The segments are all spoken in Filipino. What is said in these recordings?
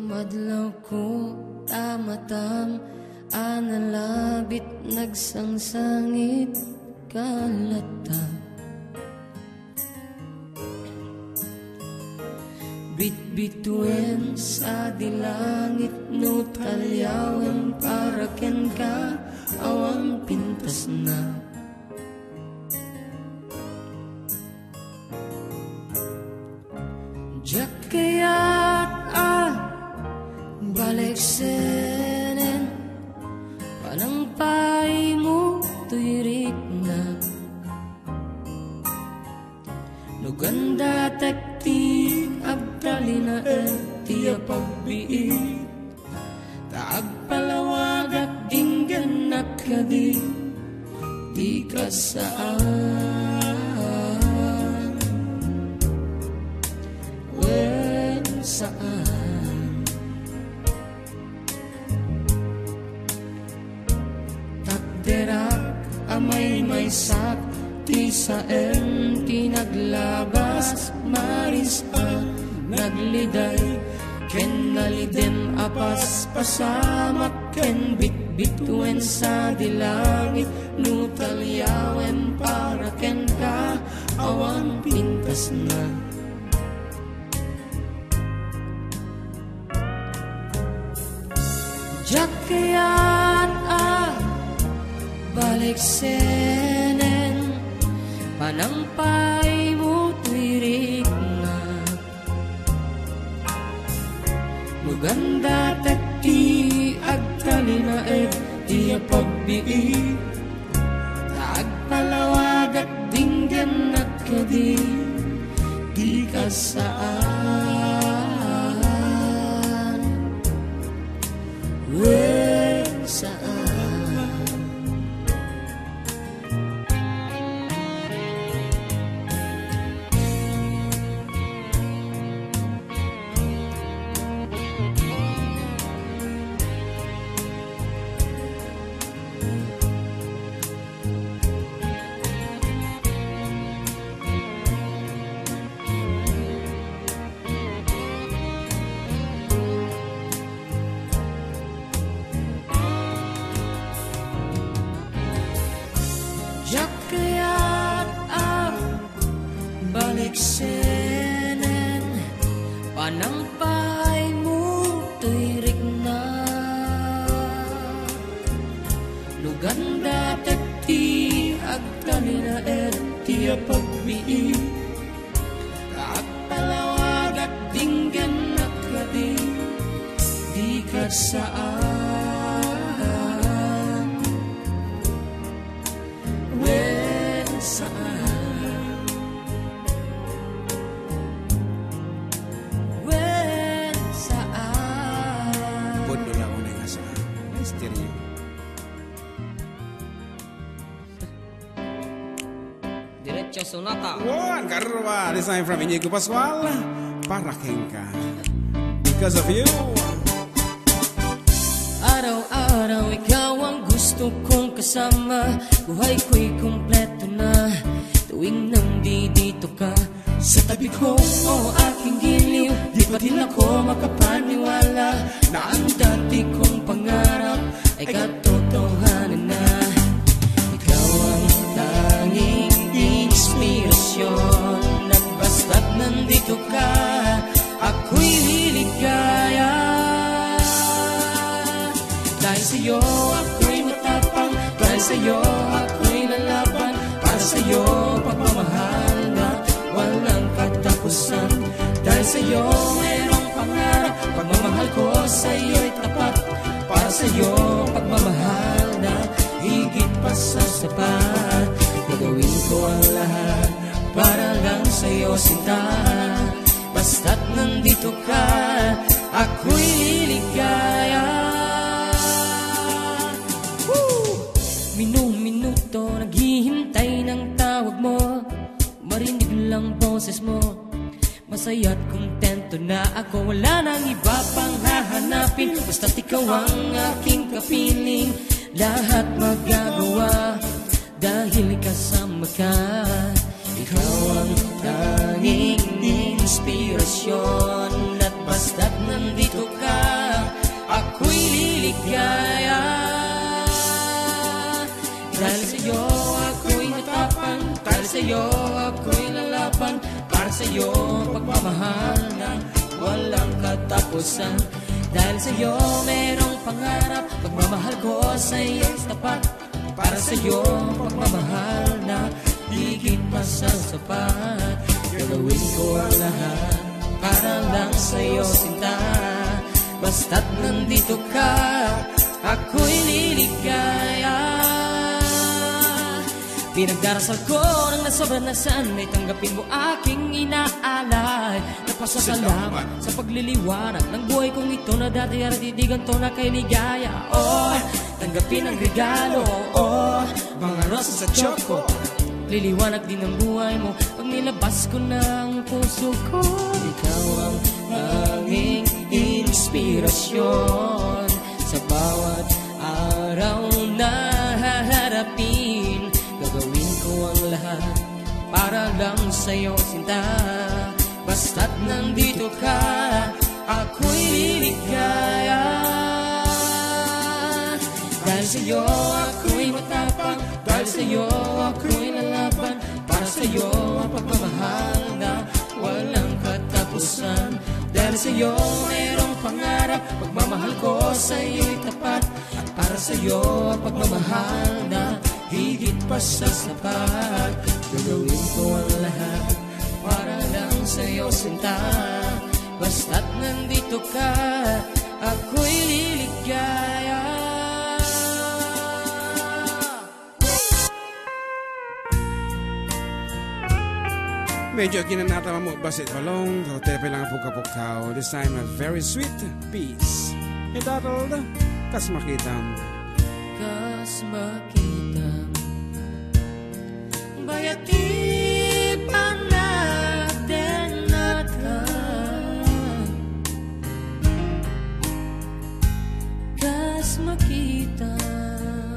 Madlaw ko tamatam analabit nagsangsangit kalata. Bitbituin sa dilangit no talyawan para ken ka awan pintas na. Diyak kaya't balik senen panampay mo tuyirik na. Nuganda takti abdalina tiya pagbiit taagpalawag at dinggan nakadi di ka saan wen saan takderak amay may sak ti saen tinaglabas maris nagliday ken naliden apas pasamak ken bitbituen sa dilangit no talyawen para ken ka awan pintas na. Diyak kaya't balik senen panampay mo tuwirik na. Maganda takti agtalina tiya pagbiit taagpalawag at dinggan nakadi di ka saan wen saan. Diyak kaya't balik senen panampay mo tuyirik na. Luganda takti agtalina tiya pagbiit kaagpalawag at dinggan nakadi di ka saan saan wen saan. Bodo lang mo na nga sa misteryo. Diretso Sonata. Juan Carva, this time from Inigo Pascual para Kenka. Because of you. Araw-araw ikaw ang gusto kong kasama. Buhay ko'y kumpleto na tuwing nandito ka sa tabi ko. O aking giliw, di pa din ako makapaniwala na ang dati kong pangarap ay katotohanan na. Ikaw ang tanging inspirasyon at basta't nandito ka ako'y liligaya. Dahil sa'yo ako'y matapang, dahil sa'yo ako'y lalaban, para sa'yo pagmamahal na walang katapusan. Dahil sa'yo mayroong pangarap, pagmamahal ko sa'yo'y tapat, para sa'yo pagmamahal na higit pa sa sapat. Gagawin ko ang lahat para lang sa'yo sinta, basta't nandito ka ako'y liligaya. Minung-minuto naghihintay ng tawag mo, marinig lang boses mo, masaya't kontento na ako. Wala nang iba pang hahanapin, basta't ikaw ang aking kapiling. Lahat magagawa dahil kasama ka. Ikaw ang tanging inspirasyon at basta't nandito ka sa'yo ako'y lalaban, para sa'yo pagmamahal na walang katapusan. Dahil sa'yo merong pangarap, pagmamahal ko sa'yo'y tapat. Para sa'yo pagmamahal na higit pa sa sapat. Gagawin ko ang lahat para lang sa'yo sinta. Basta't nandito ka, ako'y liligaya. Pinagdarasal ko nang nasobra na sanay, tanggapin mo aking inaalay. Napasasalamat sa pagliliwanag ng buhay kong ito, na dati aratidigan to na kay ligaya. Oh, tanggapin ang regalo, oh, mga rosas at choco. Liliwanag din ang buhay mo pag nilabas ko ng puso ko. Ikaw ang aming inspirasyon sa bawat araw na haharapin. Gagawin ko ang lahat para lang sa'yo sinta. Basta't nandito ka, ako'y liligaya. Dahil sa'yo ako'y matapang, dahil sa'yo ako'y lalaban. Para sa'yo ang pagmamahal na walang katapusan. Dahil sa'yo mayroong pangarap, pagmamahal ko sa'yo'y tapat. At para sa'yo ang pagmamahal na higit pa sa sapat. Gagawin ko ang lahat para lang sa'yo sinta. Basta't nandito ka, ako'y liligaya. Medyo ginanata mo basit balong, tepe lang ang puka-pukaw. This time a very sweet piece. Entitled, Kas Makitam. Kas Makitam, bayati panatin natin. Kas Makitam,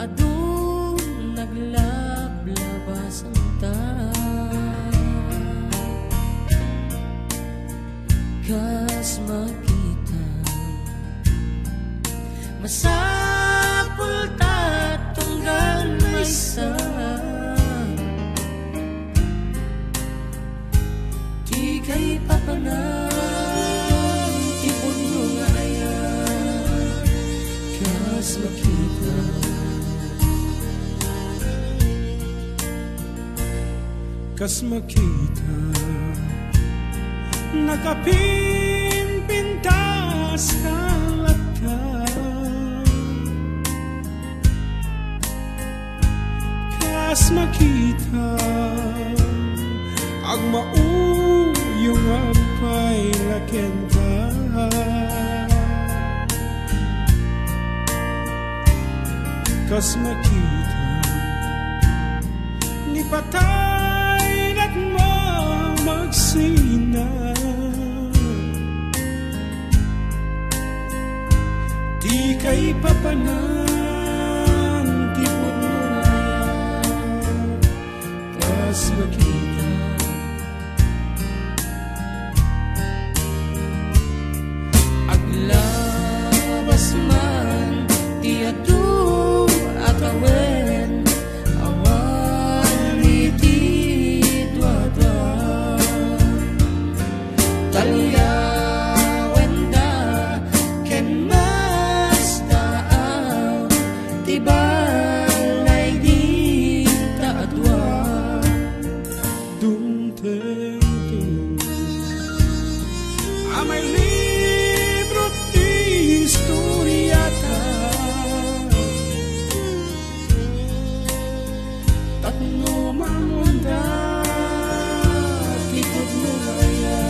adun naglablabas ang kas makita, masapul tatunggal maysa. Di kay papanang tipon mo ngaya. Kas makita, kas makita, nakapimpintas kalat ka. Kas makita, ang mauyong apay laken ka. Kas makita, ni patay na't magsina. Di kay papanan tipon mo kas makita. Aglabas man di adu atawen, awan iti dua-dua. Talia wenda ken mas daaw, tibalay di taadwa. Dumteng amay libro ti historiata. Tatno mamunda tipod mo ngaya.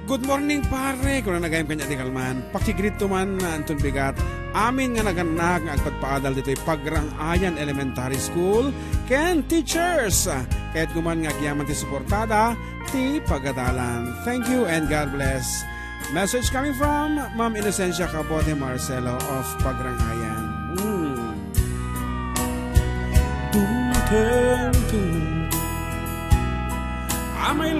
Good morning pare, kung na nagayam kanya di kalman. Pakigrito man na Anton Bigat. Amin nga naganak nga agpagpaadal dito'y Pagrangayan Elementary School. Ken teachers, kahit guman nga giyaman ti suportada, ti pagadalan. Thank you and God bless. Message coming from Ma'am Inocencia Cabote Marcelo of Pagrangayan. Amay